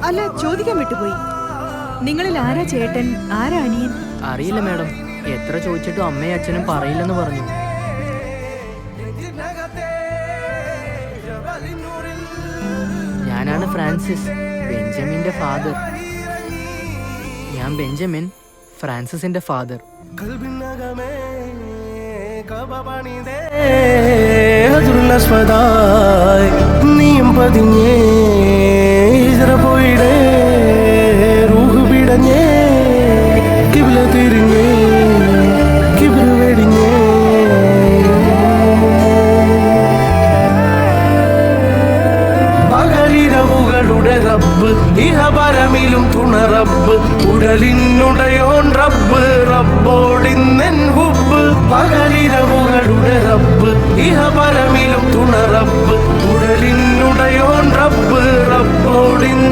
അല്ല, ചോദിക്കാൻ വിട്ടുപോയി. നിങ്ങളിൽ ആരാ ചേട്ടൻ, ആരാ അനിയൻ? അറിയില്ല മാഡം. എത്ര ചോദിച്ചിട്ടും അമ്മയും അച്ഛനും പറയില്ലെന്ന് പറഞ്ഞു. ഞാനാണ് ഫ്രാൻസിസ്, ബെഞ്ചമിന്റെ ഫാദർ. ഞാൻ ബെഞ്ചമിൻ, ഫ്രാൻസിസിന്റെ ഫാദർ. നീയും പതിഞ്ഞേ പോയിടേ റൂഹ് പിടഞ്ഞേ കിബില തിരിഞ്ഞേ കിബില വെടിഞ്ഞേ പകലിരവുകളുടെ റബ്ബ് ഇഹപരമിലും തുണ റബ്ബ് ഉടലിനുടയോൻ റബ്ബ് റബ്ബോടിന്നെൻ ഹുബ് പകലിരവുകളുടെ റബ്ബ് ഇഹപരമിലും തുണ റബ്ബ് ഉടലിനുടയോൻ റബ്ബ് റബ്ബോടിൻ